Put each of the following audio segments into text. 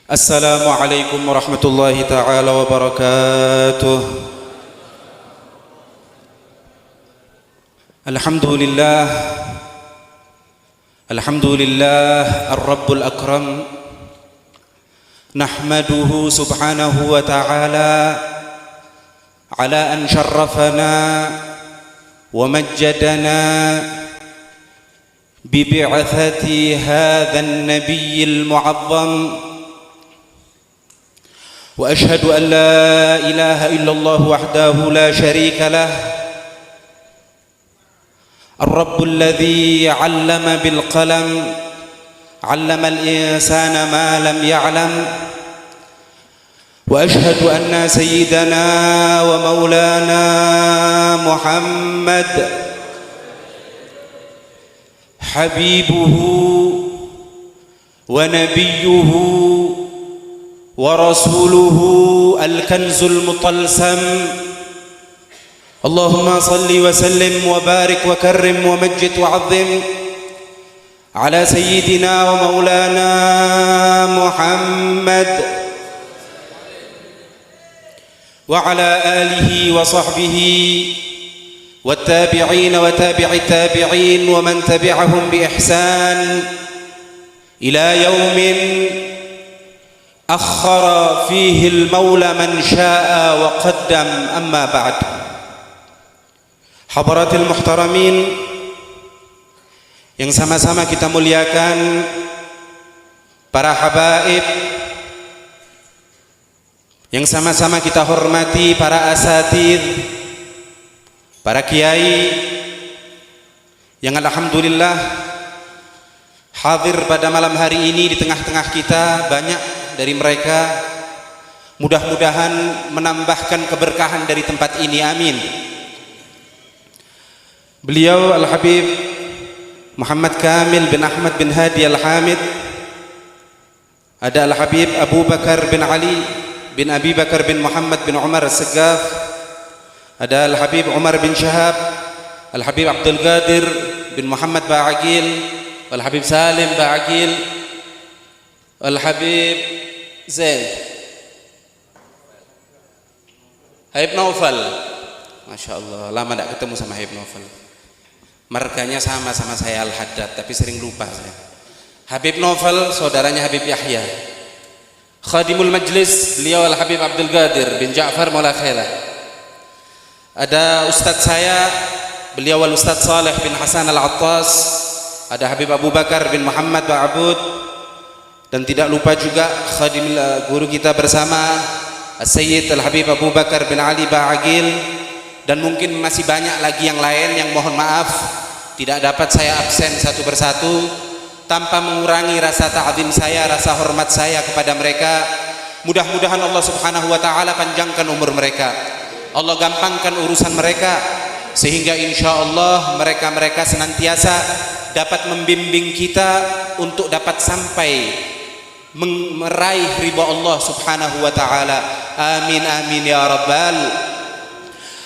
Assalamualaikum warahmatullahi ta'ala wabarakatuh. Alhamdulillah ar-rabbul akram. Nahmaduhu subhanahu wa ta'ala ala an syarrafana wa majjadana bibi'athati hadhan nabiyyil mu'azzam. وأشهد أن لا إله إلا الله وحده لا شريك له الرب الذي علم بالقلم علم الإنسان ما لم يعلم وأشهد أن سيدنا ومولانا محمد حبيبه ونبيه ورسوله الكنز المطلسم. اللهم صل وسلم وبارك وكرم ومجد وعظم على سيدنا ومولانا محمد وعلى آله وصحبه والتابعين وتابع التابعين ومن تبعهم بإحسان إلى يوم أخر فيه المولى من شاء وقدم. أما بعد. Hadaratil muhtaramin yang sama-sama kita muliakan, para habaib yang sama-sama kita hormati, para asatidz, para kiai yang alhamdulillah hadir pada malam hari ini di tengah-tengah kita. Banyak dari mereka, mudah-mudahan menambahkan keberkahan dari tempat ini, amin. Beliau Al-Habib Muhammad Kamil bin Ahmad bin Hadi Al-Hamid, ada Al-Habib Abu Bakar bin Ali bin Abi Bakar bin Muhammad bin Umar As-Segaf, ada Al-Habib Umar bin Syahab, Al-Habib Abdul Qadir bin Muhammad Ba'agil, Al-Habib Salim Ba'agil, Al-Habib Zain, Habib Naufal. Masya Allah, lama tidak ketemu sama Habib Naufal. Markanya sama saya Al-Haddad, tapi sering lupa saya. Habib Naufal saudaranya Habib Yahya. Khadimul Majlis beliau Al-Habib Abdul Qadir bin Ja'far Maula Khailah. Ada ustadz saya, beliau Al-Ustadz Saleh bin Hasan Al-Attas. Ada Habib Abu Bakar bin Muhammad Ba'abud. Dan tidak lupa juga khadim guru kita bersama As-Sayyid Al-Habib Abu Bakar bin Ali Ba'agil. Dan mungkin masih banyak lagi yang lain yang mohon maaf tidak dapat saya absen satu persatu, tanpa mengurangi rasa ta'zim saya, rasa hormat saya kepada mereka. Mudah-mudahan Allah subhanahu wa ta'ala panjangkan umur mereka, Allah gampangkan urusan mereka, sehingga insya Allah mereka senantiasa dapat membimbing kita untuk dapat sampai meraih ridha Allah subhanahu wa ta'ala. Amin amin ya rabbal.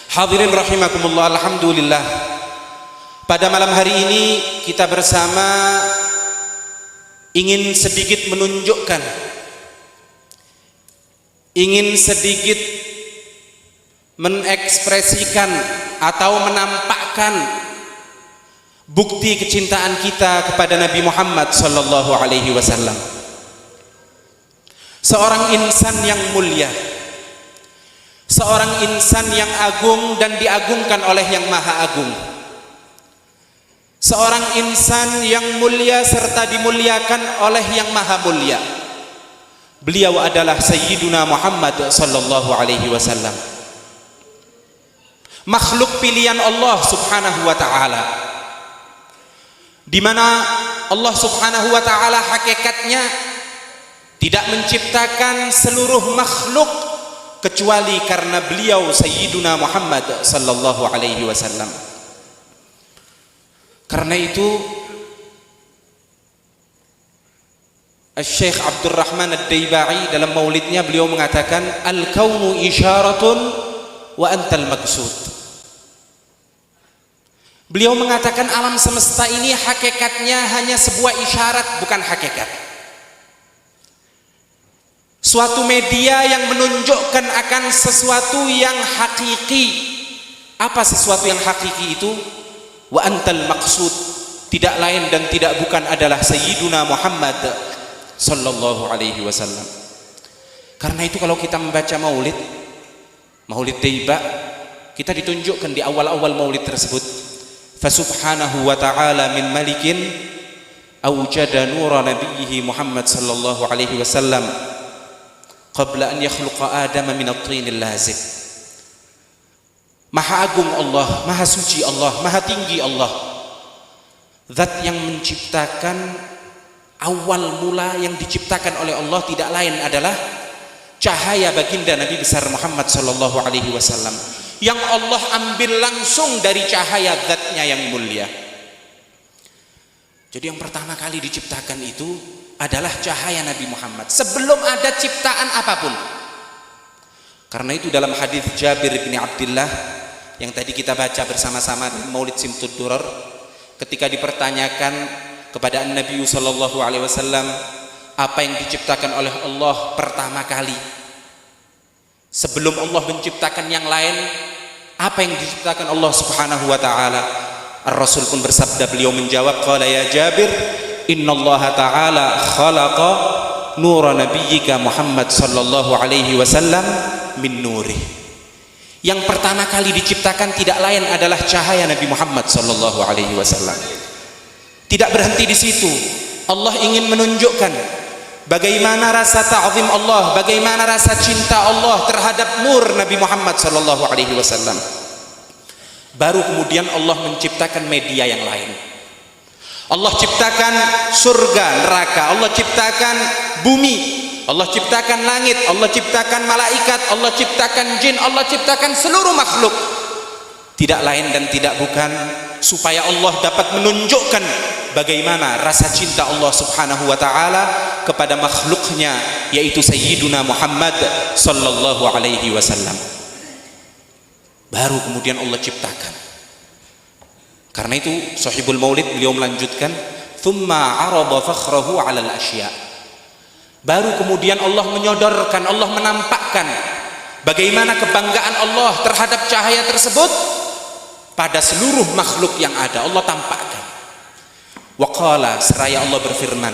Hadirin rahimakumullah, alhamdulillah, pada malam hari ini kita bersama ingin sedikit menunjukkan, ingin sedikit mengekspresikan atau menampakkan bukti kecintaan kita kepada Nabi Muhammad sallallahu alaihi wasallam. Seorang insan yang mulia, seorang insan yang agung dan diagungkan oleh yang maha agung, seorang insan yang mulia serta dimuliakan oleh yang maha mulia. Beliau adalah Sayyiduna Muhammad sallallahu alaihi wasallam, makhluk pilihan Allah subhanahu wa ta'ala, di mana Allah subhanahu wa ta'ala hakikatnya tidak menciptakan seluruh makhluk kecuali karena beliau Sayyiduna Muhammad sallallahu alaihi wasallam. Karena itu Syekh Abdul Rahman Ad-Daibai dalam maulidnya beliau mengatakan, al-kaunu isyaratun wa antal maqsud. Beliau mengatakan alam semesta ini hakikatnya hanya sebuah isyarat, bukan hakikat. suatu media yang menunjukkan akan sesuatu yang hakiki. Apa sesuatu yang hakiki itu? Wa antal maqsud, tidak lain dan tidak bukan adalah Sayyiduna Muhammad sallallahu alaihi wasallam. Karena itu kalau kita membaca maulid tiba, kita ditunjukkan di awal-awal maulid tersebut, fasubhanahu wa ta'ala min malikin awjada nura nabiyhi Muhammad sallallahu alaihi wasallam qabla an yakhluqa adama min at-tinil lazib. Maha agung Allah, maha suci Allah, maha tinggi Allah, zat yang menciptakan, awal mula yang diciptakan oleh Allah tidak lain adalah cahaya baginda Nabi besar Muhammad sallallahu alaihi wasallam, yang Allah ambil langsung dari cahaya zatnya yang mulia. Jadi yang pertama kali diciptakan itu adalah cahaya Nabi Muhammad sebelum ada ciptaan apapun. Karena itu dalam hadis Jabir bin Abdullah yang tadi kita baca bersama-sama di Maulid Simtud Durar, ketika dipertanyakan kepada Nabi sallallahu alaihi wasallam apa yang diciptakan oleh Allah pertama kali sebelum Allah menciptakan yang lain, apa yang diciptakan Allah subhanahu wa ta'ala, Ar-Rasul pun bersabda, beliau menjawab, qala ya Jabir innallaha ta'ala khalaqa nura nabiyyika Muhammad sallallahu alaihi wasallam min nurih. Yang pertama kali diciptakan tidak lain adalah cahaya Nabi Muhammad sallallahu alaihi wasallam. Tidak berhenti di situ, Allah ingin menunjukkan bagaimana rasa ta'zim Allah, bagaimana rasa cinta Allah terhadap nur Nabi Muhammad sallallahu alaihi wasallam. Baru kemudian Allah menciptakan media yang lain. Allah ciptakan surga, neraka, Allah ciptakan bumi, Allah ciptakan langit, Allah ciptakan malaikat, Allah ciptakan jin, Allah ciptakan seluruh makhluk. Tidak lain dan tidak bukan supaya Allah dapat menunjukkan bagaimana rasa cinta Allah subhanahu wa ta'ala kepada makhluknya, yaitu Sayyiduna Muhammad sallallahu alaihi wasallam. Baru kemudian Allah ciptakan. Karena itu Sahibul Maulid beliau melanjutkan, thumma arada fakhrahu 'alal asya. Baru kemudian Allah menyodorkan, Allah menampakkan bagaimana kebanggaan Allah terhadap cahaya tersebut pada seluruh makhluk yang ada. Allah tampakkan. Wa qala, seraya Allah berfirman,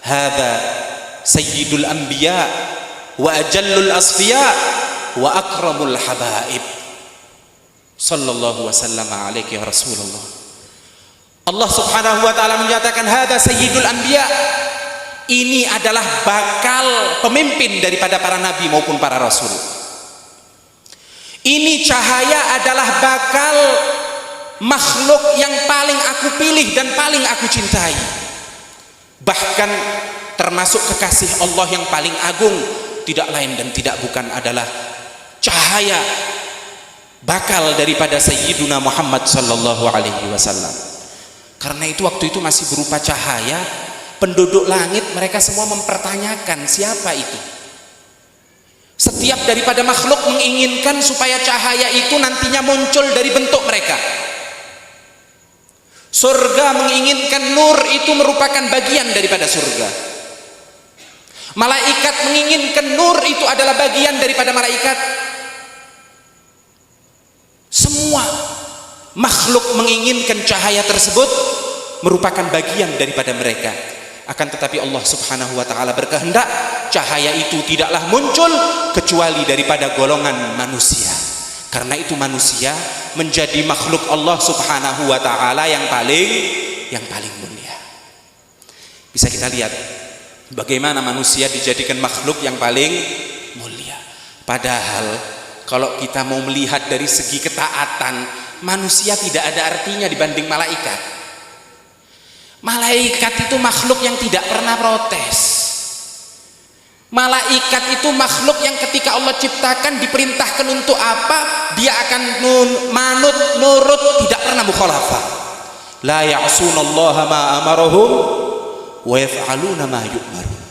hadza sayyidul anbiya wa ajallul asfiya wa akramul habaib sallallahu wasallam alaihi ya Rasulullah. Allah subhanahu wa ta'ala menyatakan, hadza sayyidul anbiya, ini adalah bakal pemimpin daripada para nabi maupun para rasul. Ini cahaya adalah bakal makhluk yang paling aku pilih dan paling aku cintai. Bahkan termasuk kekasih Allah yang paling agung, tidak lain dan tidak bukan adalah cahaya bakal daripada Sayyiduna Muhammad sallallahu alaihi wasallam. Karena itu waktu itu masih berupa cahaya, penduduk langit mereka semua mempertanyakan siapa itu. Setiap daripada makhluk menginginkan supaya cahaya itu nantinya muncul dari bentuk mereka. Surga menginginkan nur itu merupakan bagian daripada surga. Malaikat menginginkan nur itu adalah bagian daripada malaikat. Semua makhluk menginginkan cahaya tersebut merupakan bagian daripada mereka. Akan tetapi Allah subhanahu wa ta'ala berkehendak cahaya itu tidaklah muncul kecuali daripada golongan manusia. Karena itu manusia menjadi makhluk Allah subhanahu wa ta'ala yang paling mulia. Bisa kita lihat bagaimana manusia dijadikan makhluk yang paling mulia. Padahal kalau kita mau melihat dari segi ketaatan, manusia tidak ada artinya dibanding malaikat. Malaikat itu makhluk yang tidak pernah protes. Malaikat itu makhluk yang ketika Allah ciptakan diperintahkan untuk apa, dia akan manut, nurut, tidak pernah mukhalafah. La ya'sunallaha ma amarahum wa yaf'aluna ma yu'marun.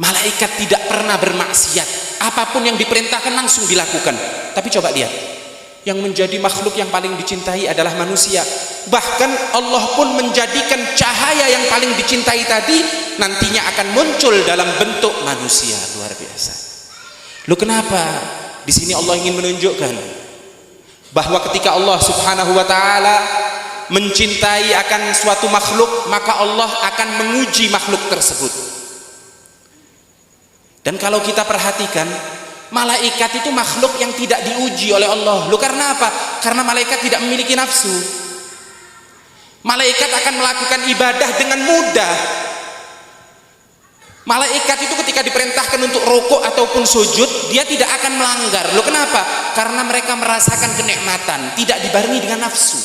Malaikat tidak pernah bermaksiat, apapun yang diperintahkan langsung dilakukan. Tapi coba lihat, yang menjadi makhluk yang paling dicintai adalah manusia. Bahkan Allah pun menjadikan cahaya yang paling dicintai tadi nantinya akan muncul dalam bentuk manusia. Luar biasa. Lu kenapa? Di sini Allah ingin menunjukkan bahwa ketika Allah Subhanahu wa taala mencintai akan suatu makhluk, maka Allah akan menguji makhluk tersebut. Dan kalau kita perhatikan, malaikat itu makhluk yang tidak diuji oleh Allah. Lu karena apa? Karena malaikat tidak memiliki nafsu. Malaikat akan melakukan ibadah dengan mudah. Malaikat itu ketika diperintahkan untuk rukuk ataupun sujud, dia tidak akan melanggar. Lu kenapa? Karena mereka merasakan kenikmatan, tidak dibarengi dengan nafsu.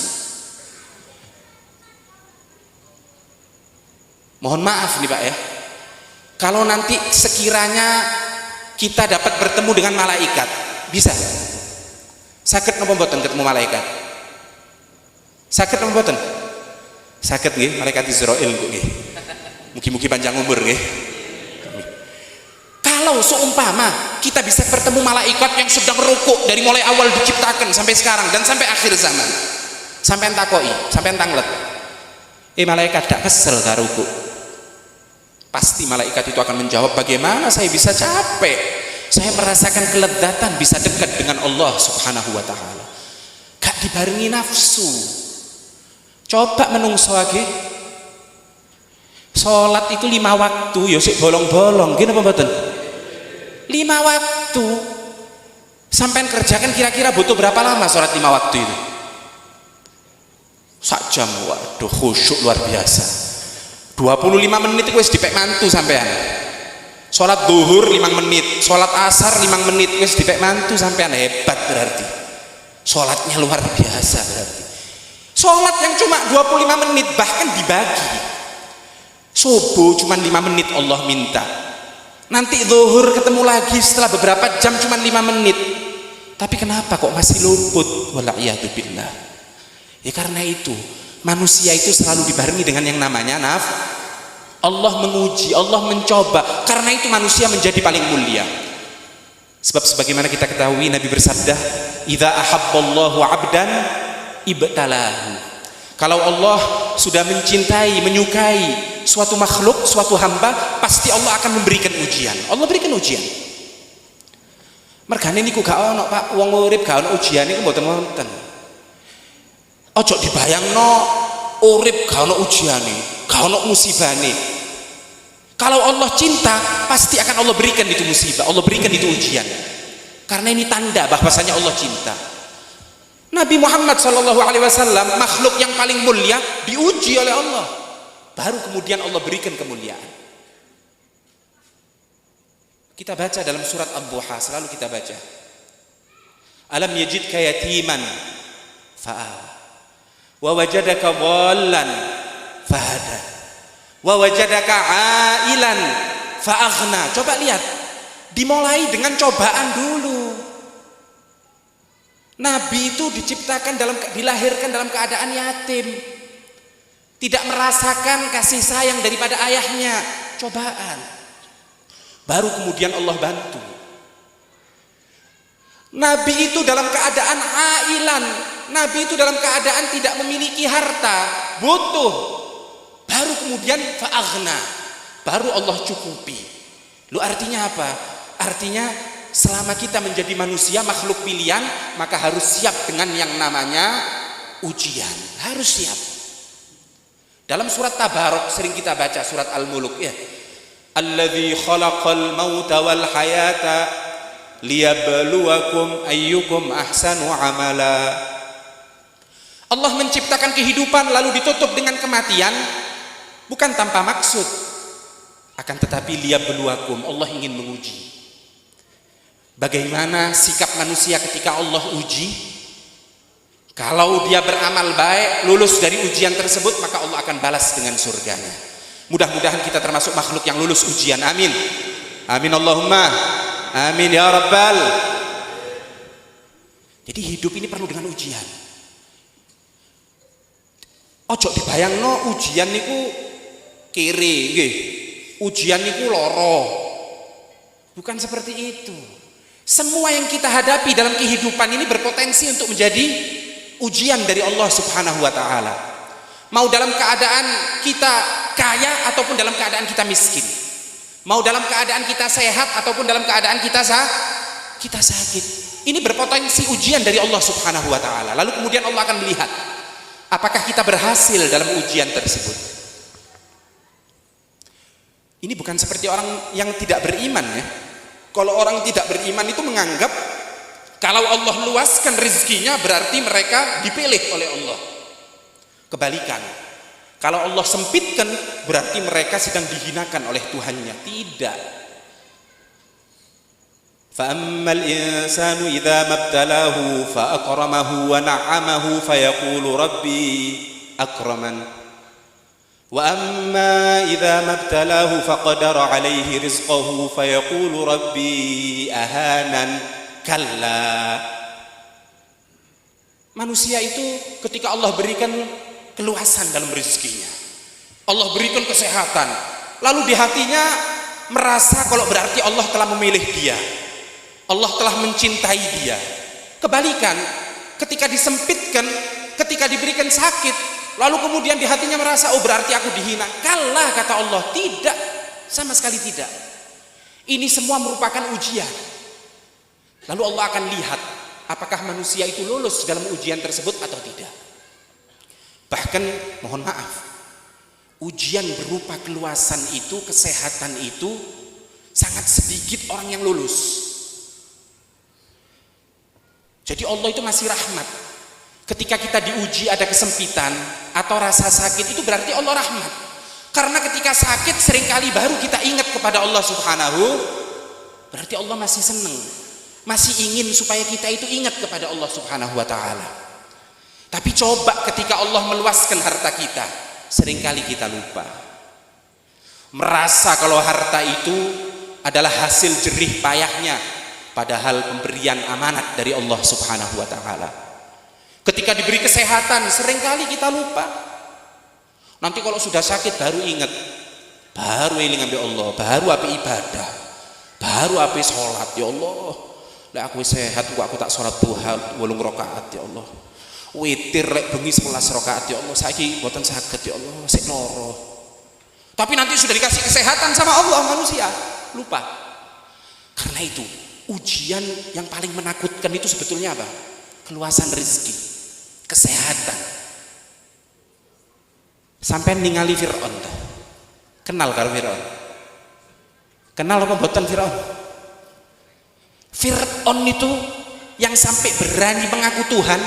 Mohon maaf nih Pak ya, kalau nanti sekiranya kita dapat bertemu dengan malaikat, bisa? Sakit napa mboten ketemu malaikat? Sakit napa mboten? Sakit nggih, malaikat Israil nggih. Mugi-mugi panjang umur nggih. Kalau seumpama kita bisa bertemu malaikat yang sedang rukuk dari mulai awal diciptakan sampai sekarang dan sampai akhir zaman, sampai takoi, sampai tanglet, malaikat tak kesel karo rukuk. Pasti malaikat itu akan menjawab, bagaimana saya bisa capek, saya merasakan kelezatan bisa dekat dengan Allah Subhanahu wa taala, gak dibarengi nafsu. Coba menungso lagi, sholat itu 5 waktu, ya sik bolong-bolong gini apa mboten? 5 waktu sampai kerjakan kira-kira butuh berapa lama sholat 5 waktu itu? 1 jam. Waduh, khusyuk luar biasa. 25 menit itu wis dipek mantu sampean. Sholat zuhur 5 menit, sholat asar 5 menit wis dipek mantu sampean. Hebat berarti. Sholatnya luar biasa berarti. Sholat yang cuma 25 menit bahkan dibagi. Subuh cuma 5 menit Allah minta. Nanti zuhur ketemu lagi setelah beberapa jam cuma 5 menit. Tapi kenapa kok masih luput? Wala'iyatubillah. Ya karena itu manusia itu selalu dibarengi dengan yang namanya Allah menguji, Allah mencoba. Karena itu manusia menjadi paling mulia. Sebab sebagaimana kita ketahui Nabi bersabda, "Idza ahabballahu 'abdan ibtalahu." Kalau Allah sudah mencintai, menyukai suatu makhluk, suatu hamba, pasti Allah akan memberikan ujian. Allah berikan ujian. Mergane niku gak ono Pak, wong urip gak ono ujian niku mboten wonten. Ojo dibayangno urip gak ono ujiane, gak ono musibane. Kalau Allah cinta, pasti akan Allah berikan itu musibah, Allah berikan itu ujian. Karena ini tanda bahwasanya Allah cinta. Nabi Muhammad SAW, makhluk yang paling mulia, diuji oleh Allah. Baru kemudian Allah berikan kemuliaan. Kita baca dalam surat Ad-Duha, selalu kita baca. Alam yajidka yatiman fa'awa, wa wajadaka dhallan fahada, wa wajadaka ailan fa'aghna. Coba lihat, dimulai dengan cobaan dulu. Nabi itu dilahirkan dalam keadaan yatim, tidak merasakan kasih sayang daripada ayahnya, cobaan. Baru kemudian Allah bantu. Nabi itu dalam keadaan ailan, Nabi itu dalam keadaan tidak memiliki harta, butuh. Baru kemudian fa'aghna, baru Allah cukupi. Lu artinya apa? Artinya selama kita menjadi manusia, makhluk pilihan, maka harus siap dengan yang namanya ujian. Harus siap. Dalam surat Tabarok sering kita baca, surat Al-Muluk ya. Alladzi khalaqal mauta wal hayata liyabluwakum ayyukum ahsanu amala. Allah menciptakan kehidupan lalu ditutup dengan kematian, bukan tanpa maksud, akan tetapi liyabluwakum, Allah ingin menguji. Bagaimana sikap manusia ketika Allah uji? Kalau dia beramal baik, lulus dari ujian tersebut, maka Allah akan balas dengan surganya. Mudah-mudahan kita termasuk makhluk yang lulus ujian. Amin. Amin Allahumma. Amin ya Rabbal. Jadi hidup ini perlu dengan ujian. Ojo dibayangno ujian niku kiri nggih. Ujian niku loro. Bukan seperti itu. Semua yang kita hadapi dalam kehidupan ini berpotensi untuk menjadi ujian dari Allah Subhanahu wa taala. Mau dalam keadaan kita kaya ataupun dalam keadaan kita miskin. Mau dalam keadaan kita sehat ataupun dalam keadaan kita sakit. Ini berpotensi ujian dari Allah Subhanahu wa taala. Lalu kemudian Allah akan melihat apakah kita berhasil dalam ujian tersebut. Ini bukan seperti orang yang tidak beriman ya. Kalau orang tidak beriman itu menganggap kalau Allah luaskan rezekinya berarti mereka dipilih oleh Allah. Kebalikan, kalau Allah sempitkan berarti mereka sedang dihinakan oleh Tuhannya. Tidak. فَأَمَّا الْإِنسَانُ إِذَا مَبْتَلَاهُ فَأَكْرَمَهُ وَنَعَّمَهُ فَيَقُولُ رَبِّي أَكْرَمَنِ وَأَمَّا إِذَا مَبْتَلَاهُ فَقَدَرَ عَلَيْهِ رِزْقَهُ فَيَقُولُ رَبِّي أَهَانَنِ كَلَّا. Manusia itu ketika Allah berikan keluasan dalam rezekinya, Allah berikan kesehatan, lalu di hatinya merasa kalau berarti Allah telah memilih dia, Allah telah mencintai dia. Kebalikan, ketika disempitkan, ketika diberikan sakit, lalu kemudian di hatinya merasa oh berarti aku dihina. Kalah, kata Allah, tidak, sama sekali tidak. Ini semua merupakan ujian. Lalu Allah akan lihat apakah manusia itu lulus dalam ujian tersebut atau tidak. Bahkan mohon maaf, ujian berupa keluasan itu, kesehatan itu sangat sedikit orang yang lulus. Jadi Allah itu masih rahmat. Ketika kita diuji ada kesempitan atau rasa sakit, itu berarti Allah rahmat. Karena ketika sakit seringkali baru kita ingat kepada Allah Subhanahu, berarti Allah masih senang, masih ingin supaya kita itu ingat kepada Allah Subhanahu wa ta'ala. Tapi coba ketika Allah meluaskan harta kita, seringkali kita lupa. Merasa kalau harta itu adalah hasil jerih payahnya, padahal pemberian amanat dari Allah Subhanahu wa ta'ala. Ketika diberi kesehatan, seringkali kita lupa. Nanti kalau sudah sakit baru ingat, baru eling ambil Allah, baru api ibadah, baru api sholat. Ya Allah, lah aku sehat, aku tak sholat duha 8 rakaat ya Allah. Witir lek bengi 11 rakaat ya Allah, saiki mboten saged ya Allah, sik loro. Tapi nanti sudah dikasih kesehatan sama Allah, manusia lupa. Karena itu ujian yang paling menakutkan itu sebetulnya apa? Keluasan rezeki, kesehatan. Sampai ningali Fir'aun. Kenal karo Fir'aun? Kenal apa mboten Fir'aun? Fir'aun itu yang sampai berani mengaku Tuhan.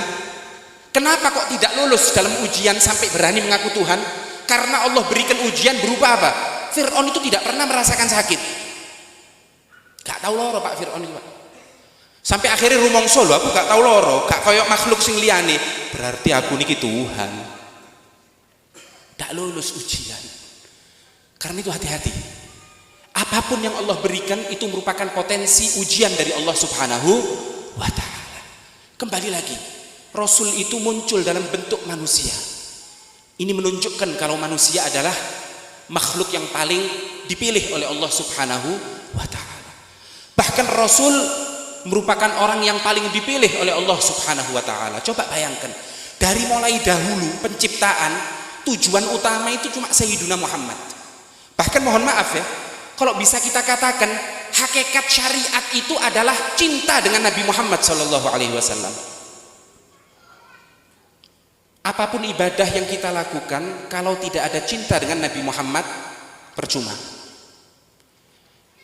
Kenapa kok tidak lulus dalam ujian sampai berani mengaku Tuhan? Karena Allah berikan ujian berupa apa? Fir'aun itu tidak pernah merasakan sakit. Gak tahu loro Pak Fir'aun itu Pak. Sampai akhirnya rumongso lho, aku gak tahu loro, gak koyok makhluk sing liyane. Berarti aku niki Tuhan. Tak lulus ujian. Karena itu hati-hati. Apapun yang Allah berikan itu merupakan potensi ujian dari Allah Subhanahu wa ta'ala. Kembali lagi, Rasul itu muncul dalam bentuk manusia. Ini menunjukkan kalau manusia adalah makhluk yang paling dipilih oleh Allah Subhanahu wa ta'ala. Bahkan Rasul merupakan orang yang paling dipilih oleh Allah Subhanahu wa ta'ala. Coba bayangkan, dari mulai dahulu penciptaan, tujuan utama itu cuma Sayyiduna Muhammad. Bahkan mohon maaf ya, kalau bisa kita katakan hakikat syariat itu adalah cinta dengan Nabi Muhammad SAW. Apapun ibadah yang kita lakukan, kalau tidak ada cinta dengan Nabi Muhammad, percuma.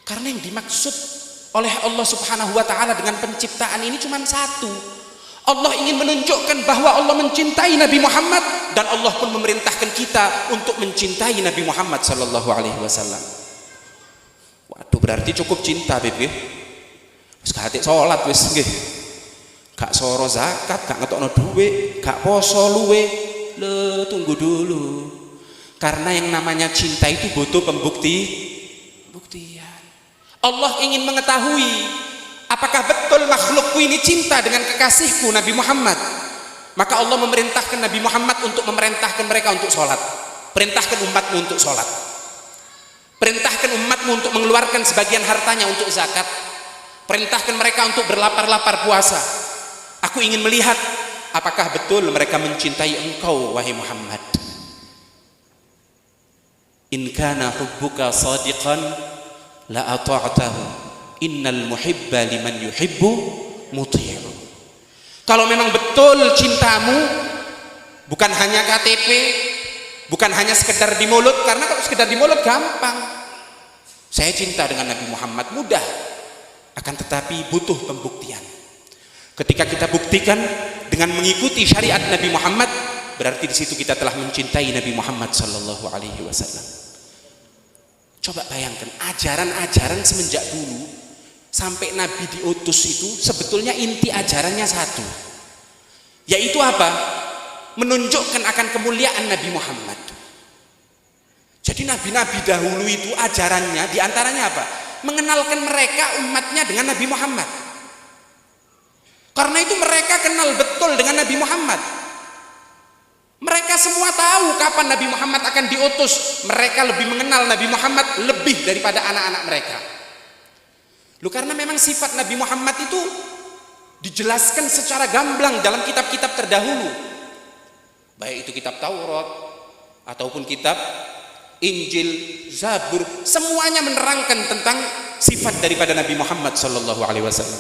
Karena yang dimaksud oleh Allah Subhanahu wa ta'ala dengan penciptaan ini cuma satu. Allah ingin menunjukkan bahwa Allah mencintai Nabi Muhammad, dan Allah pun memerintahkan kita untuk mencintai Nabi Muhammad sallallahu alaihi wasallam. Waduh, berarti cukup cinta Bib nggih. Wis gak salat wis nggih. Gak soro zakat, gak ngetokno duit, gak poso luwe. Le, tunggu dulu. Karena yang namanya cinta itu butuh pembuktian. Allah ingin mengetahui apakah betul makhlukku ini cinta dengan kekasihku Nabi Muhammad. Maka Allah memerintahkan Nabi Muhammad untuk memerintahkan mereka untuk sholat. Perintahkan umatmu untuk sholat. Perintahkan umatmu untuk mengeluarkan sebagian hartanya untuk zakat. Perintahkan mereka untuk berlapar-lapar puasa. Aku ingin melihat apakah betul mereka mencintai engkau wahai Muhammad. In kana hubbuka sadiqan la ata'tahu. Innal muhibba liman yuhibbu muti'u. Kalau memang betul cintamu, bukan hanya KTP, bukan hanya sekedar di mulut, karena kalau sekedar di mulut gampang. Saya cinta dengan Nabi Muhammad, mudah. Akan tetapi butuh pembuktian. Ketika kita buktikan dengan mengikuti syariat Nabi Muhammad, berarti di situ kita telah mencintai Nabi Muhammad sallallahu alaihi wasallam. Coba bayangkan, ajaran-ajaran semenjak dulu sampai Nabi diutus itu sebetulnya inti ajarannya satu, yaitu apa? Menunjukkan akan kemuliaan Nabi Muhammad. Jadi nabi-nabi dahulu itu ajarannya diantaranya apa? Mengenalkan mereka umatnya dengan Nabi Muhammad. Karena itu mereka kenal betul dengan Nabi Muhammad. Mereka semua tahu kapan Nabi Muhammad akan diutus. Mereka lebih mengenal Nabi Muhammad lebih daripada anak-anak mereka. Karena memang sifat Nabi Muhammad itu dijelaskan secara gamblang dalam kitab-kitab terdahulu. Baik itu kitab Taurat ataupun kitab Injil, Zabur, semuanya menerangkan tentang sifat daripada Nabi Muhammad sallallahu alaihi wasallam.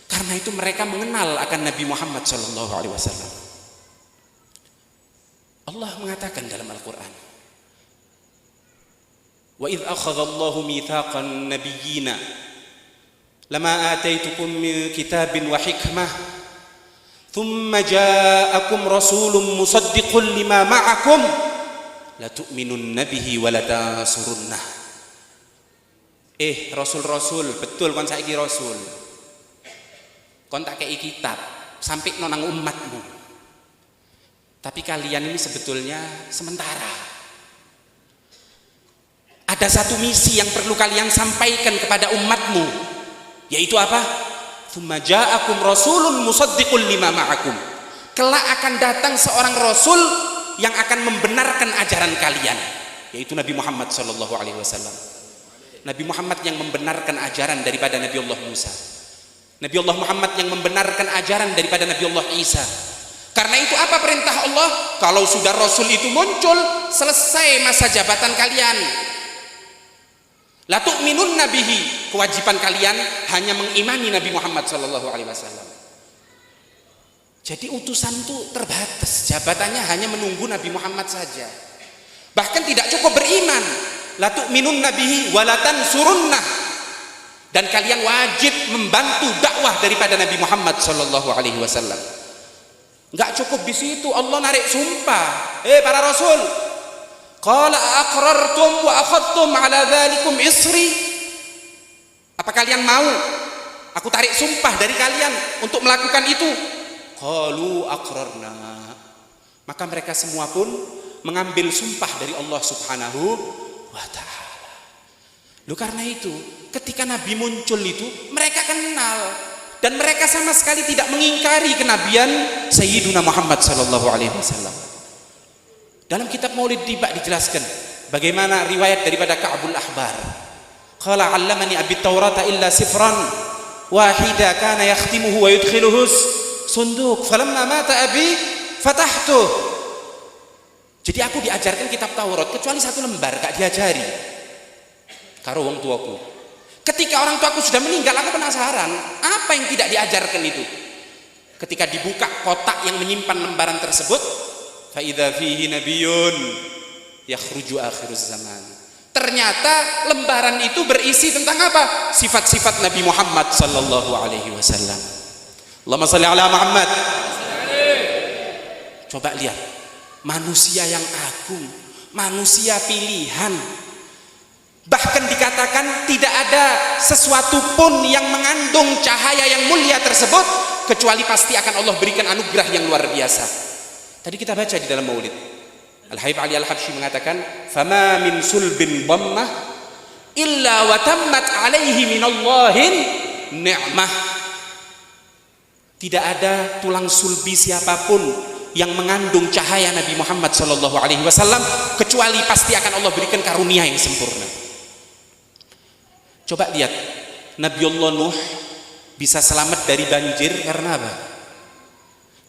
Karena itu mereka mengenal akan Nabi Muhammad sallallahu alaihi wasallam. Allah mengatakan dalam Al-Qur'an, "Wa idz akhadha Allahu mitsaqan nabiyyina lama ataitukum min kitabin wa hikmah thumma ja'akum rasulun musaddiqun lima ma'akum la tu'minunna bihi wa la tansurunnah." Rasul-rasul, betul kon saiki rasul. Kon tak kei kitab sampai nonang umatmu. Tapi kalian ini sebetulnya sementara. Ada satu misi yang perlu kalian sampaikan kepada umatmu, yaitu apa? Tsumma ja'akum rasulun musaddiqul lima ma'akum. Kelak akan datang seorang rasul yang akan membenarkan ajaran kalian, yaitu Nabi Muhammad sallallahu alaihi wasallam. Nabi Muhammad yang membenarkan ajaran daripada Nabi Allah Musa. Nabi Allah Muhammad yang membenarkan ajaran daripada Nabi Allah Isa. Karena itu apa perintah Allah? Kalau sudah Rasul itu muncul, selesai masa jabatan kalian. La tu'minunna bihi, kewajiban kalian hanya mengimani Nabi Muhammad sallallahu alaihi wasallam. Jadi utusan itu terbatas, jabatannya hanya menunggu Nabi Muhammad saja. Bahkan tidak cukup beriman. La tu'minunna bihi wa la tansurunnah. Dan kalian wajib membantu dakwah daripada Nabi Muhammad sallallahu alaihi wasallam. Enggak cukup di situ, Allah narik sumpah. Para rasul, qala aqrartum wa akhadtum ala dzalikum isri? Apa kalian mau aku tarik sumpah dari kalian untuk melakukan itu? Qalu aqrarna. Maka mereka semua pun mengambil sumpah dari Allah Subhanahu wa taala. Karena itu, ketika Nabi muncul itu mereka kenal. Dan mereka sama sekali tidak mengingkari kenabian Sayyiduna Muhammad sallallahu alaihi wasallam. Dalam kitab Maulid Tiba dijelaskan bagaimana riwayat daripada Ka'bul Ahbar. Qala 'allamani abi Taurata illa sifran wahida kana yakhtimuhu wa yudkhiluhu sunduq falamma mata abi fatahtuh. Jadi aku diajarkan kitab Taurat kecuali satu lembar gak diajari karo wong tuaku. Ketika orang tuaku sudah meninggal, aku penasaran apa yang tidak diajarkan itu. Ketika dibuka kotak yang menyimpan lembaran tersebut, fa idza fihi nabiyyun yakhruju akhiruz zaman. Ternyata lembaran itu berisi tentang apa? Sifat-sifat Nabi Muhammad sallallahu alaihi wasallam. Allahumma shalli ala Muhammad. Coba lihat, manusia yang agung, manusia pilihan. Bahkan dikatakan tidak ada sesuatu pun yang mengandung cahaya yang mulia tersebut kecuali pasti akan Allah berikan anugerah yang luar biasa. Tadi kita baca di dalam Maulid, Al-Habib Ali Al-Habsyi mengatakan, "Fama min sulbin dhammah illa wa tammat alaihi minallahin ni'mah." Tidak ada tulang sulbi siapapun yang mengandung cahaya Nabi Muhammad sallallahu alaihi wasallam kecuali pasti akan Allah berikan karunia yang sempurna. Coba lihat, Nabiullah Nuh bisa selamat dari banjir karena apa?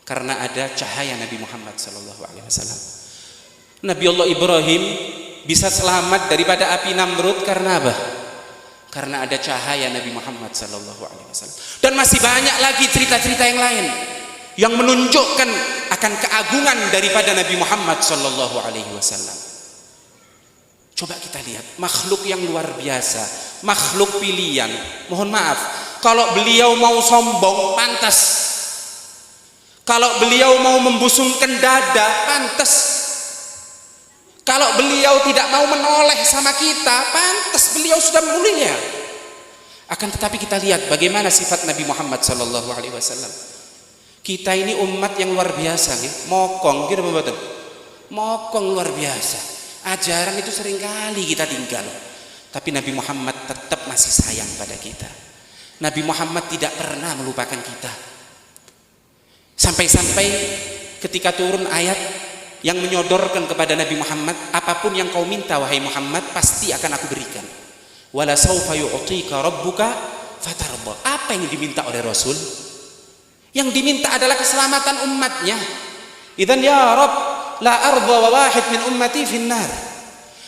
Karena ada cahaya Nabi Muhammad sallallahu alaihi wasallam. Nabiullah Ibrahim bisa selamat daripada api Namrud karena apa? Karena ada cahaya Nabi Muhammad sallallahu alaihi wasallam. Dan masih banyak lagi cerita-cerita yang lain yang menunjukkan akan keagungan daripada Nabi Muhammad sallallahu alaihi wasallam. Coba kita lihat, makhluk yang luar biasa, makhluk pilihan. Mohon maaf, kalau beliau mau sombong pantas. Kalau beliau mau membusungkan dada pantas. Kalau beliau tidak mau menoleh sama kita, pantas, beliau sudah mulia. Akan tetapi kita lihat bagaimana sifat Nabi Muhammad sallallahu alaihi wasallam. Kita ini umat yang luar biasa nih, mokong gitu betul. Mokong luar biasa. Ajaran itu seringkali kita tinggal. Tapi Nabi Muhammad tetap masih sayang pada kita. Nabi Muhammad tidak pernah melupakan kita. Sampai-sampai ketika turun ayat yang menyodorkan kepada Nabi Muhammad, apapun yang kau minta wahai Muhammad pasti akan aku berikan. Wala sawfa yu'tika rabbuka fatarda. Apa yang diminta oleh Rasul? Yang diminta adalah keselamatan umatnya. Idzan ya Rabb la arda wa wahid min ummati finnar.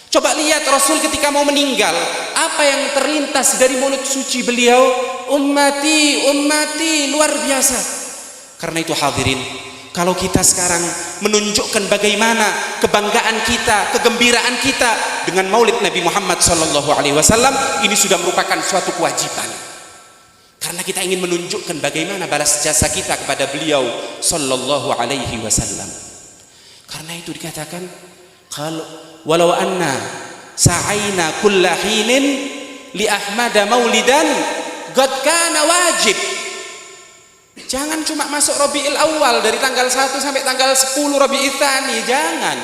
Coba lihat Rasul ketika mau meninggal, apa yang terlintas dari mulut suci beliau? Ummati, ummati, luar biasa. Karena itu hadirin, kalau kita sekarang menunjukkan bagaimana kebanggaan kita, kegembiraan kita dengan Maulid Nabi Muhammad sallallahu alaihi wasallam, ini sudah merupakan suatu kewajiban. Karena kita ingin menunjukkan bagaimana balas jasa kita kepada beliau sallallahu alaihi wasallam. Karena itu dikatakan, kalau walau anna sa'aina kulla hinin li ahmada maulidan qad kana wajib. Jangan cuma masuk Rabiul Awal dari tanggal 1 sampai tanggal 10 Rabiul Tsani, jangan.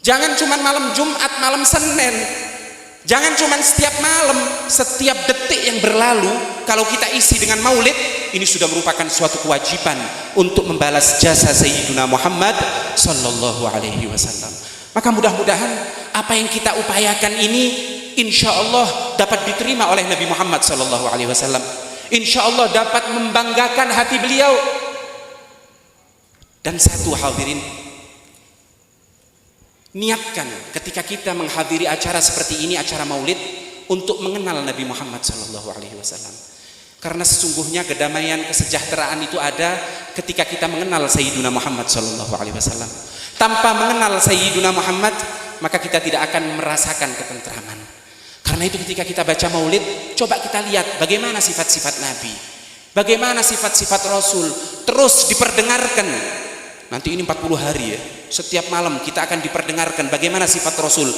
Jangan cuma malam Jumat, malam Senin. Jangan cuma setiap malam, setiap detik yang berlalu kalau kita isi dengan maulid, ini sudah merupakan suatu kewajiban untuk membalas jasa Sayyidina Muhammad sallallahu alaihi wasallam. Maka mudah-mudahan apa yang kita upayakan ini insya Allah dapat diterima oleh Nabi Muhammad sallallahu alaihi wasallam. Insya Allah dapat membanggakan hati beliau. Dan satu hadirin, niatkan ketika kita menghadiri acara seperti ini, acara maulid, untuk mengenal Nabi Muhammad sallallahu alaihi wasallam. Karena sesungguhnya kedamaian, kesejahteraan itu ada ketika kita mengenal Sayyidina Muhammad sallallahu alaihi wasallam. Tanpa mengenal Sayyidina Muhammad, maka kita tidak akan merasakan ketentraman. Karena itu ketika kita baca maulid, coba kita lihat bagaimana sifat-sifat Nabi, bagaimana sifat-sifat Rasul, terus diperdengarkan. Nanti ini 40 hari ya, setiap malam kita akan diperdengarkan bagaimana sifat Rasul.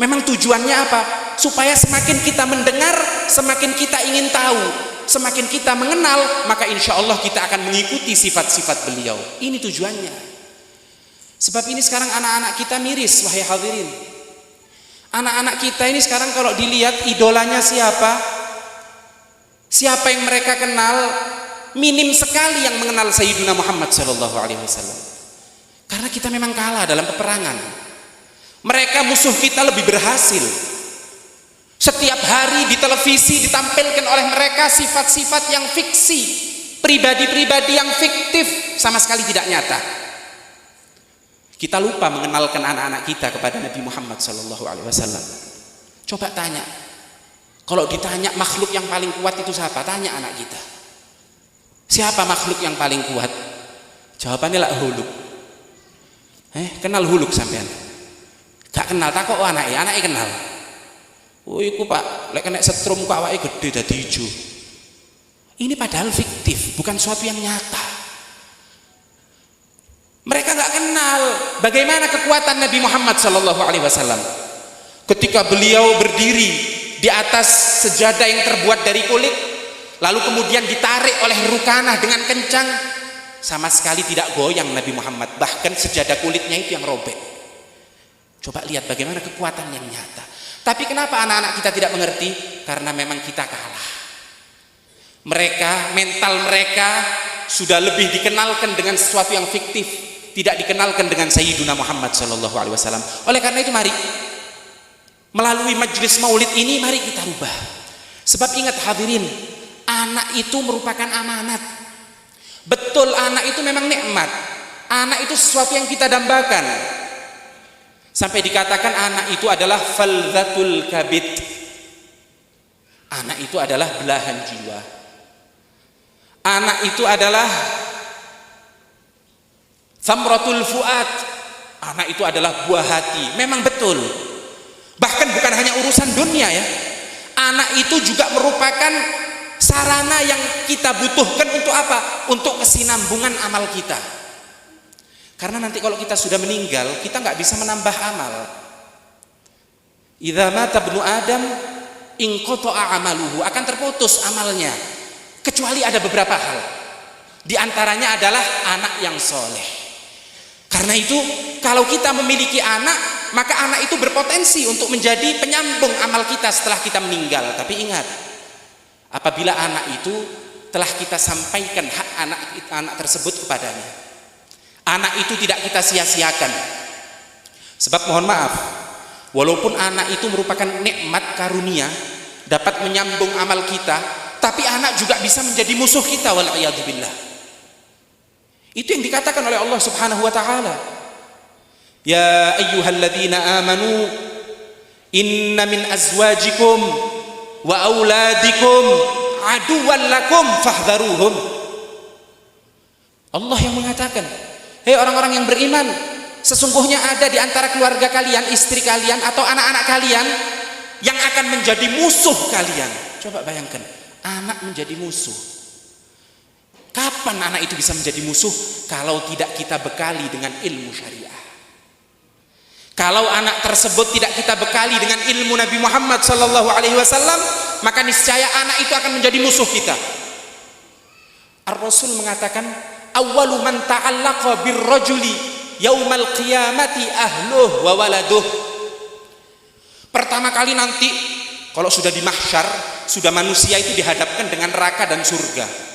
Memang tujuannya apa? Supaya semakin kita mendengar, semakin kita ingin tahu, semakin kita mengenal, maka insya Allah kita akan mengikuti sifat-sifat beliau. Ini tujuannya. Sebab ini sekarang anak-anak kita miris, wahai hadirin. Anak-anak kita ini sekarang kalau dilihat idolanya siapa? Siapa yang mereka kenal? Minim sekali yang mengenal Sayyidina Muhammad sallallahu alaihi wasallam. Karena kita memang kalah dalam peperangan. Mereka musuh kita lebih berhasil. Setiap hari di televisi ditampilkan oleh mereka sifat-sifat yang fiksi, pribadi-pribadi yang fiktif, sama sekali tidak nyata. Kita lupa mengenalkan anak-anak kita kepada Nabi Muhammad sallallahu alaihi wasallam. Coba tanya. Kalau ditanya makhluk yang paling kuat itu siapa? Tanya anak kita. Siapa makhluk yang paling kuat? Jawabannya lah huluk. Kenal huluk sampean? Gak kenal, tak kok anaknya kenal. Oh iku Pak, lek kena setrum kok awake gede dadi ijo. Ini padahal fiktif, bukan suatu yang nyata. Mereka gak kenal bagaimana kekuatan Nabi Muhammad sallallahu alaihi wasallam. Ketika beliau berdiri di atas sejadah yang terbuat dari kulit, lalu kemudian ditarik oleh Rukanah dengan kencang, sama sekali tidak goyang Nabi Muhammad, bahkan sejadah kulitnya itu yang robek. Coba lihat bagaimana kekuatan yang nyata. Tapi kenapa anak-anak kita tidak mengerti? Karena memang kita kalah. Mereka, mental mereka sudah lebih dikenalkan dengan sesuatu yang fiktif, tidak dikenalkan dengan Sayyidina Muhammad sallallahu alaihi wasallam. Oleh karena itu mari melalui majlis maulid ini mari kita rubah. Sebab ingat hadirin, anak itu merupakan amanat. Betul, anak itu memang nikmat. Anak itu sesuatu yang kita dambakan. Sampai dikatakan anak itu adalah falzatul kabid. Anak itu adalah belahan jiwa. Anak itu adalah thamratul fuad. Anak itu adalah buah hati. Memang betul. Bahkan bukan hanya urusan dunia ya. Anak itu juga merupakan sarana yang kita butuhkan untuk apa? Untuk kesinambungan amal kita. Karena nanti kalau kita sudah meninggal, kita nggak bisa menambah amal. Idza mata ibnu Adam inqata'a amaluhu, akan terputus amalnya. Kecuali ada beberapa hal. Di antaranya adalah anak yang soleh. Karena itu, kalau kita memiliki anak, maka anak itu berpotensi untuk menjadi penyambung amal kita setelah kita meninggal. Tapi ingat, apabila anak itu telah kita sampaikan hak anak tersebut kepadanya, anak itu tidak kita sia-siakan. Sebab mohon maaf, walaupun anak itu merupakan nikmat karunia, dapat menyambung amal kita, tapi anak juga bisa menjadi musuh kita, wal'iyadzubillah. Itu yang dikatakan oleh Allah Subhanahu wa taala. Ya ayyuhalladzina amanu inna min azwajikum wa auladikum aduwwan lakum fahdharuhum. Allah yang mengatakan, hei orang-orang yang beriman, sesungguhnya ada di antara keluarga kalian, istri kalian atau anak-anak kalian yang akan menjadi musuh kalian. Coba bayangkan, anak menjadi musuh. Kapan anak itu bisa menjadi musuh? Kalau tidak kita bekali dengan ilmu syariah. Kalau anak tersebut tidak kita bekali dengan ilmu Nabi Muhammad SAW, maka niscaya anak itu akan menjadi musuh kita. Ar-Rasul mengatakan, awwalu man ta'allaqa birrajuli yaumal qiyamati ahluh wa waladuh. Pertama kali nanti kalau sudah di mahsyar, sudah manusia itu dihadapkan dengan neraka dan surga.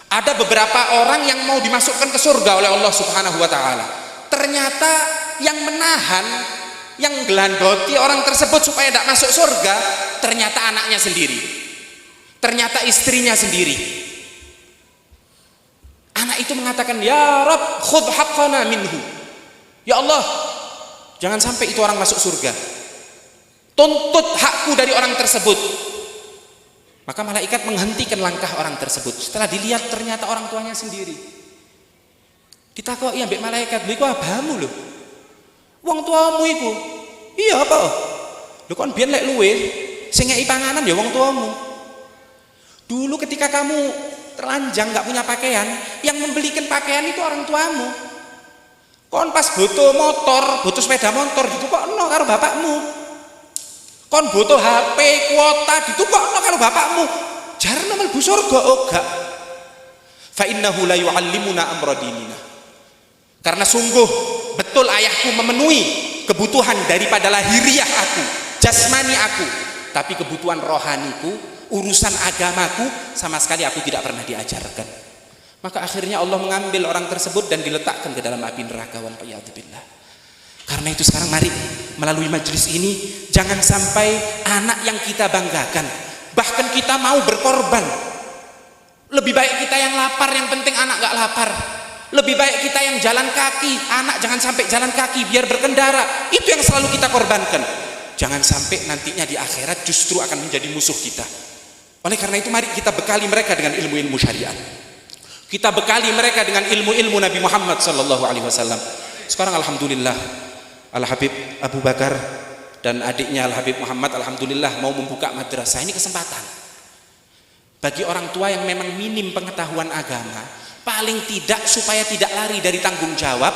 Ada beberapa orang yang mau dimasukkan ke surga oleh Allah Subhanahu wa taala. Ternyata yang menahan, yang gelandoti orang tersebut supaya tidak masuk surga, ternyata anaknya sendiri. Ternyata istrinya sendiri. Anak itu mengatakan, "Ya Rabb, khudh haqqana minhu." Ya Allah, jangan sampai itu orang masuk surga. Tuntut hakku dari orang tersebut. Maka malaikat menghentikan langkah orang tersebut. Setelah dilihat ternyata orang tuanya sendiri. Ditakoki ambek malaikat, "Lho iku abamu lho. Wong tuamu iku." "Iya apa? Lho kon biyen lek luwe sing ngeki panganan ya wong tuamu. Dulu ketika kamu telanjang enggak punya pakaian, yang membelikan pakaian itu orang tuamu. Kon pas butuh motor, butuh sepeda motor ditukokno karo bapakmu. Kon butuh HP kuota ditukokno karo bapakmu. Jarno mlebu surga oh gak. Fa innahu la yu'allimuna amra dinina. Karena sungguh betul ayahku memenuhi kebutuhan daripada lahiriah aku, jasmani aku, tapi kebutuhan rohaniku, urusan agamaku sama sekali aku tidak pernah diajarkan. Maka akhirnya Allah mengambil orang tersebut dan diletakkan ke dalam api neraka, wal a'yadu billah. Karena itu sekarang mari melalui majelis ini jangan sampai anak yang kita banggakan, bahkan kita mau berkorban. Lebih baik kita yang lapar, yang penting anak gak lapar. Lebih baik kita yang jalan kaki, anak jangan sampai jalan kaki biar berkendara. Itu yang selalu kita korbankan. Jangan sampai nantinya di akhirat justru akan menjadi musuh kita. Oleh karena itu mari kita bekali mereka dengan ilmu-ilmu syariat. Kita bekali mereka dengan ilmu-ilmu Nabi Muhammad SAW. Sekarang alhamdulillah Al-Habib Abu Bakar dan adiknya Al-Habib Muhammad alhamdulillah mau membuka madrasah. Ini kesempatan bagi orang tua yang memang minim pengetahuan agama, paling tidak supaya tidak lari dari tanggung jawab,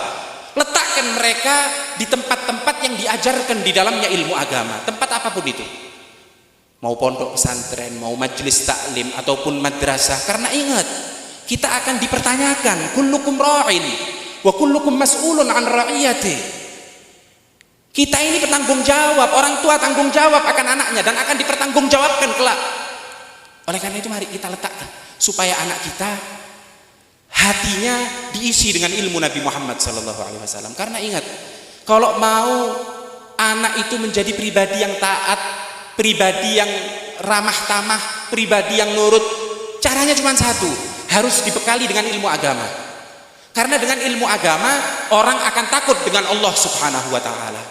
letakkan mereka di tempat-tempat yang diajarkan di dalamnya ilmu agama, tempat apapun itu, mau pondok pesantren, mau majelis taklim ataupun madrasah. Karena ingat, kita akan dipertanyakan, kullukum ra'in wa kullukum mas'ulun an ra'iyati. Kita ini bertanggung jawab, orang tua tanggung jawab akan anaknya dan akan dipertanggungjawabkan kelak. Oleh karena itu mari kita letakkan supaya anak kita hatinya diisi dengan ilmu Nabi Muhammad SAW. Karena ingat, kalau mau anak itu menjadi pribadi yang taat, pribadi yang ramah tamah, pribadi yang nurut, caranya cuma satu, harus dibekali dengan ilmu agama. Karena dengan ilmu agama orang akan takut dengan Allah Subhanahu wa taala.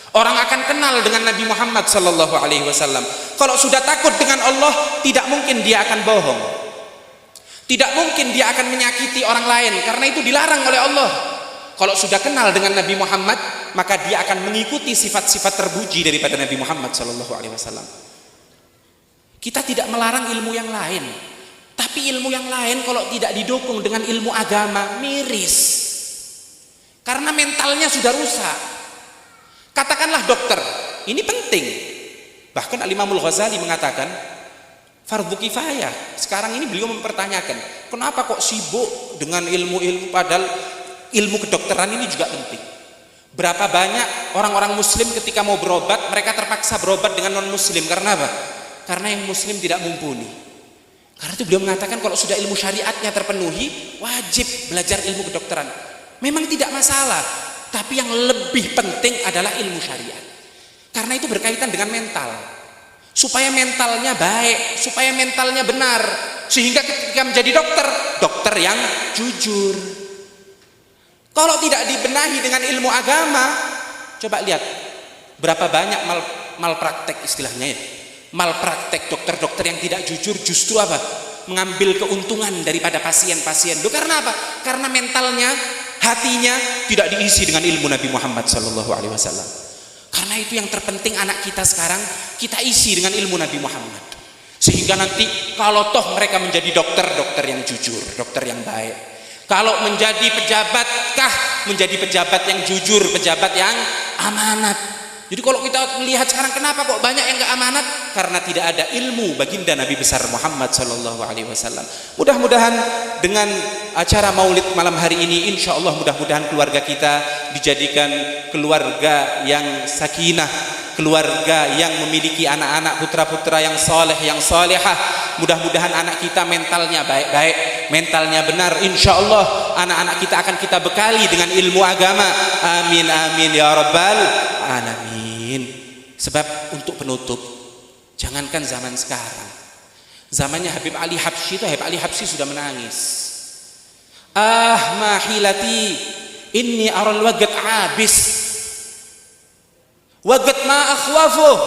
Orang akan kenal dengan Nabi Muhammad sallallahu alaihi wasallam. Kalau sudah takut dengan Allah, tidak mungkin dia akan bohong. Tidak mungkin dia akan menyakiti orang lain, karena itu dilarang oleh Allah. Kalau sudah kenal dengan Nabi Muhammad, maka dia akan mengikuti sifat-sifat terpuji daripada Nabi Muhammad sallallahu alaihi wasallam. Kita tidak melarang ilmu yang lain, tapi ilmu yang lain kalau tidak didukung dengan ilmu agama, miris. Karena mentalnya sudah rusak. Katakanlah dokter, ini penting. Bahkan Al-Imamul Ghazali mengatakan fardhu kifayah. Sekarang ini beliau mempertanyakan, kenapa kok sibuk dengan ilmu-ilmu, padahal ilmu kedokteran ini juga penting. Berapa banyak orang-orang muslim ketika mau berobat, mereka terpaksa berobat dengan non-muslim. Karena apa? Karena yang muslim tidak mumpuni. Karena itu beliau mengatakan kalau sudah ilmu syariatnya terpenuhi, wajib belajar ilmu kedokteran. Memang tidak masalah, tapi yang lebih penting adalah ilmu syariat. Karena itu berkaitan dengan mental. Supaya mentalnya baik, supaya mentalnya benar, sehingga ketika menjadi dokter, dokter yang jujur. Kalau tidak dibenahi dengan ilmu agama, coba lihat berapa banyak malpraktek istilahnya ya. Malpraktek dokter-dokter yang tidak jujur justru apa? Mengambil keuntungan daripada pasien-pasien. Karena apa? Karena mentalnya, hatinya tidak diisi dengan ilmu Nabi Muhammad SAW. Karena itu yang terpenting anak kita sekarang, kita isi dengan ilmu Nabi Muhammad. Sehingga nanti kalau toh mereka menjadi dokter, dokter yang jujur, dokter yang baik. Kalau menjadi pejabatkah, menjadi pejabat yang jujur, pejabat yang amanat. Jadi kalau kita melihat sekarang kenapa kok banyak yang gak amanat? Karena tidak ada ilmu baginda Nabi besar Muhammad SAW. Mudah-mudahan dengan acara maulid malam hari ini, insya Allah mudah-mudahan keluarga kita dijadikan keluarga yang sakinah, keluarga yang memiliki anak-anak putra-putra yang soleh, yang solehah. Mudah-mudahan anak kita mentalnya baik-baik, mentalnya benar. Insya Allah anak-anak kita akan kita bekali dengan ilmu agama. Amin amin ya rabbal alamin. Sebab untuk penutup, jangankan zaman sekarang, zamannya Habib Ali Habsyi itu, Habib Ali Habsyi sudah menangis. Ah mahilati inni aral wagat abis wagat ma akhwafuh.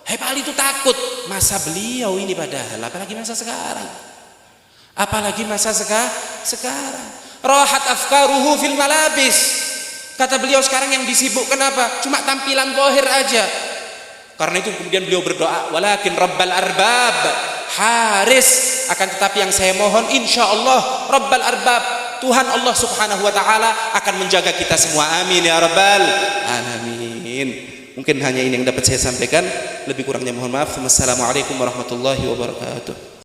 Habib Ali itu takut masa beliau ini, padahal apalagi masa sekarang, apalagi masa sekarang. Rahat afkaruhu fil malabis. Kata beliau sekarang yang disibukkan apa? Cuma tampilan zahir aja. Karena itu kemudian beliau berdoa, walakin rabbal arbab haris, akan tetapi yang saya mohon insya Allah rabbal arbab, Tuhan Allah subhanahu wa ta'ala akan menjaga kita semua. Amin ya rabbal alamin. Mungkin hanya ini yang dapat saya sampaikan, lebih kurangnya mohon maaf. Wassalamualaikum warahmatullahi wabarakatuh.